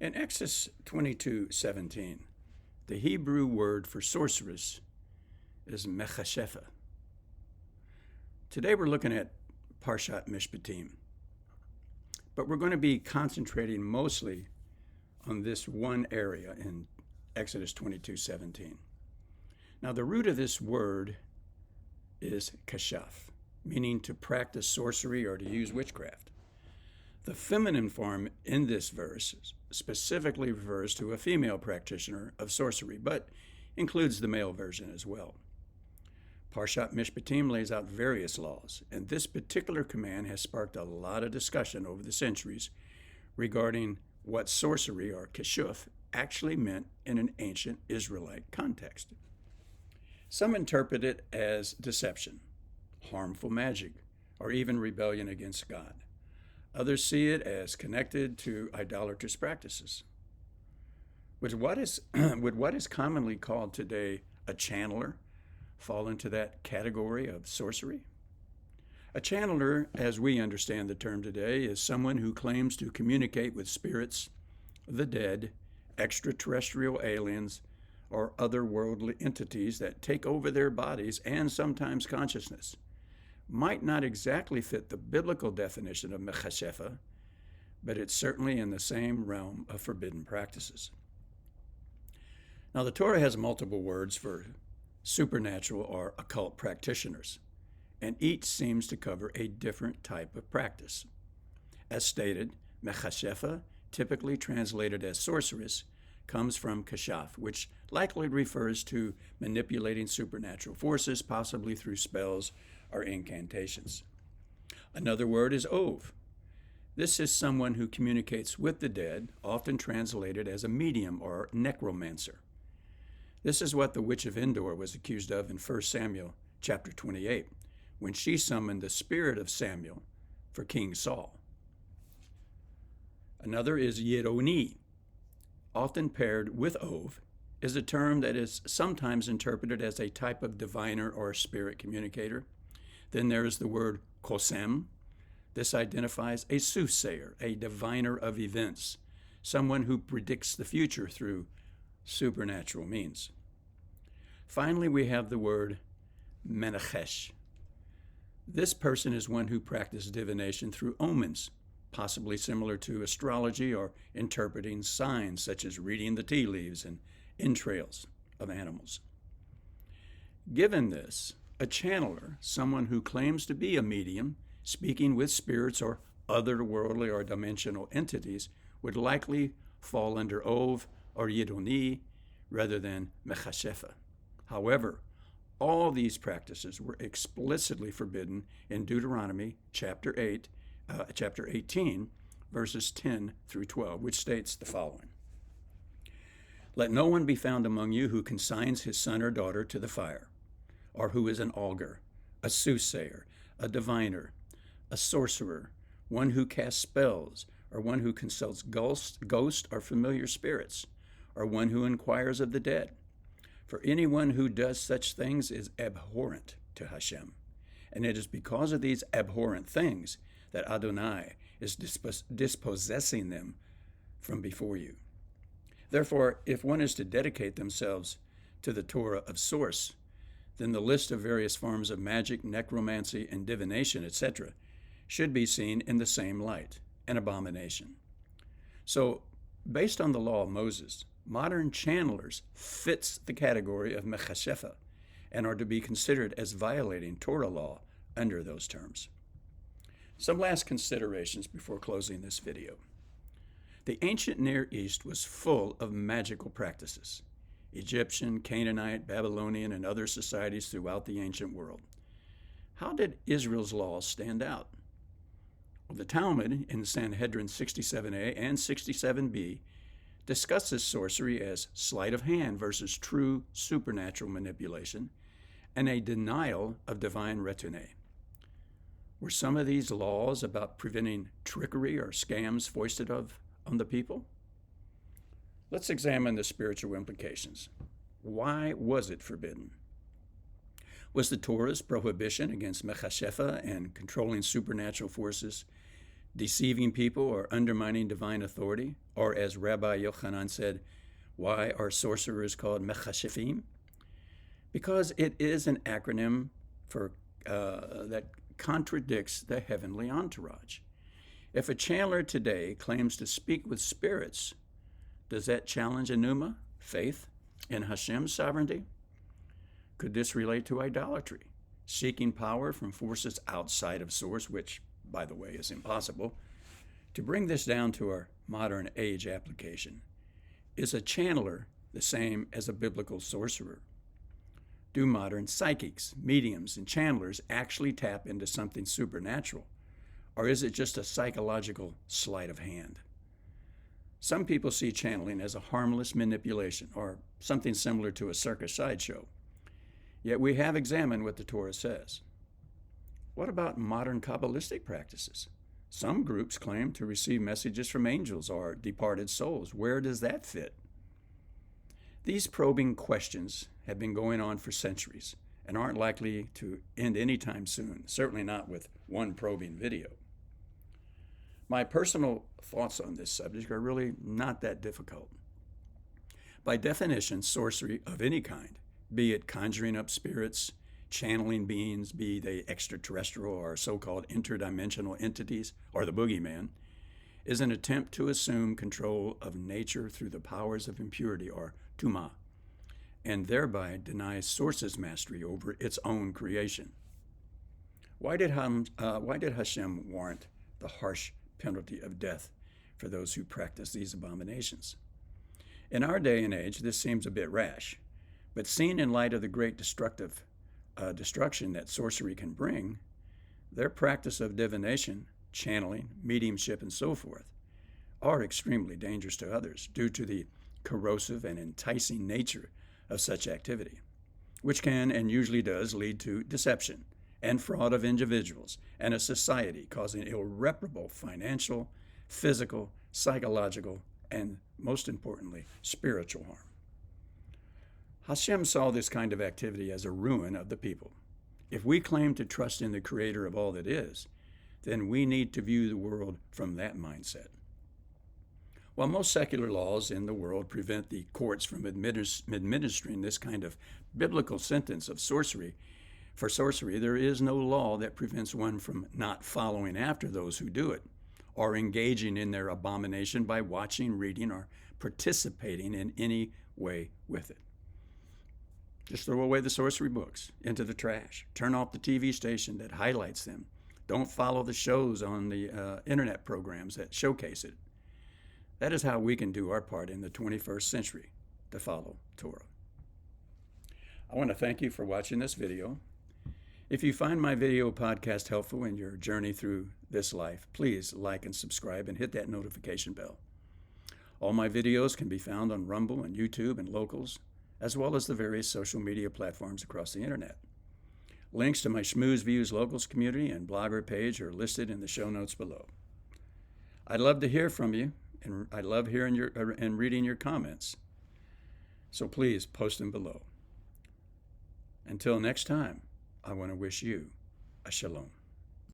In Exodus 22:17, the Hebrew word for sorceress is mechashefa. Today we're looking at Parshat Mishpatim, but we're going to be concentrating mostly on this one area in Exodus 22:17. Now the root of this word is kashaf, meaning to practice sorcery or to use witchcraft. The feminine form in this verse specifically refers to a female practitioner of sorcery, but includes the male version as well. Parshat Mishpatim lays out various laws, and this particular command has sparked a lot of discussion over the centuries regarding what sorcery, or kashuf, actually meant in an ancient Israelite context. Some interpret it as deception, harmful magic, or even rebellion against God. Others see it as connected to idolatrous practices. Would what is commonly called today a channeler fall into that category of sorcery? A channeler, as we understand the term today, is someone who claims to communicate with spirits, the dead, extraterrestrial aliens, or other worldly entities that take over their bodies and sometimes consciousness. Might not exactly fit the biblical definition of mechashefa, but it's certainly in the same realm of forbidden practices. Now, the Torah has multiple words for supernatural or occult practitioners, and each seems to cover a different type of practice. As stated, mechashefa, typically translated as sorceress, comes from kashaf, which likely refers to manipulating supernatural forces, possibly through spells or incantations. Another word is ov. This is someone who communicates with the dead, often translated as a medium or necromancer. This is what the witch of Endor was accused of in 1 Samuel chapter 28, when she summoned the spirit of Samuel for King Saul. Another is Yironi. Often paired with ov, is a term that is sometimes interpreted as a type of diviner or spirit communicator. Then there is the word kosem. This identifies a soothsayer, a diviner of events, someone who predicts the future through supernatural means. Finally, we have the word menachesh. This person is one who practices divination through omens, possibly similar to astrology or interpreting signs, such as reading the tea leaves and entrails of animals. Given this, a channeler, someone who claims to be a medium, speaking with spirits or otherworldly or dimensional entities, would likely fall under ov or yidoni rather than mechashefa. However, all these practices were explicitly forbidden in Deuteronomy chapter 18, verses 10 through 12, which states the following. Let no one be found among you who consigns his son or daughter to the fire, or who is an augur, a soothsayer, a diviner, a sorcerer, one who casts spells, or one who consults ghosts or familiar spirits, or one who inquires of the dead. For anyone who does such things is abhorrent to Hashem, and it is because of these abhorrent things that Adonai is dispossessing them from before you. Therefore, if one is to dedicate themselves to the Torah of source, then the list of various forms of magic, necromancy, and divination, etc., should be seen in the same light, an abomination. So, based on the law of Moses, modern channelers fits the category of mechashefa and are to be considered as violating Torah law under those terms. Some last considerations before closing this video. The ancient Near East was full of magical practices. Egyptian, Canaanite, Babylonian, and other societies throughout the ancient world. How did Israel's laws stand out? Well, the Talmud in Sanhedrin 67a and 67b discusses sorcery as sleight of hand versus true supernatural manipulation and a denial of divine retenue. Were some of these laws about preventing trickery or scams foisted on the people? Let's examine the spiritual implications. Why was it forbidden? Was the Torah's prohibition against mechashefa and controlling supernatural forces deceiving people or undermining divine authority, or as Rabbi Yochanan said, why are sorcerers called mechashifim? Because it is an acronym for that contradicts the heavenly entourage. If a channeler today claims to speak with spirits, does that challenge enuma, faith in Hashem's sovereignty? Could this relate to idolatry, seeking power from forces outside of source, which, by the way, is impossible? To bring this down to our modern age application, is a channeler the same as a biblical sorcerer? Do modern psychics, mediums, and channelers actually tap into something supernatural? Or is it just a psychological sleight of hand? Some people see channeling as a harmless manipulation or something similar to a circus sideshow. Yet we have examined what the Torah says. What about modern Kabbalistic practices? Some groups claim to receive messages from angels or departed souls. Where does that fit? These probing questions have been going on for centuries and aren't likely to end anytime soon, certainly not with one probing video. My personal thoughts on this subject are really not that difficult. By definition, sorcery of any kind, be it conjuring up spirits, channeling beings, be they extraterrestrial or so-called interdimensional entities, or the boogeyman, is an attempt to assume control of nature through the powers of impurity, or tumah, and thereby deny source's mastery over its own creation. Why did Hashem warrant the harsh penalty of death for those who practice these abominations? In our day and age, this seems a bit rash, but seen in light of the great destruction that sorcery can bring, their practice of divination, channeling, mediumship, and so forth are extremely dangerous to others due to the corrosive and enticing nature of such activity, which can and usually does lead to deception and fraud of individuals and a society, causing irreparable financial, physical, psychological, and most importantly, spiritual harm. Hashem saw this kind of activity as a ruin of the people. If we claim to trust in the Creator of all that is, then we need to view the world from that mindset. While most secular laws in the world prevent the courts from administering this kind of biblical sentence of sorcery, there is no law that prevents one from not following after those who do it, or engaging in their abomination by watching, reading, or participating in any way with it. Just throw away the sorcery books into the trash. Turn off the TV station that highlights them. Don't follow the shows on the internet programs that showcase it. That is how we can do our part in the 21st century to follow Torah. I want to thank you for watching this video. If you find my video podcast helpful in your journey through this life, please like and subscribe and hit that notification bell. All my videos can be found on Rumble and YouTube and Locals, as well as the various social media platforms across the internet. Links to my Schmooze Views Locals community and blogger page are listed in the show notes below. I'd love to hear from you, and I love hearing and reading your comments. So please post them below. Until next time, I want to wish you a shalom.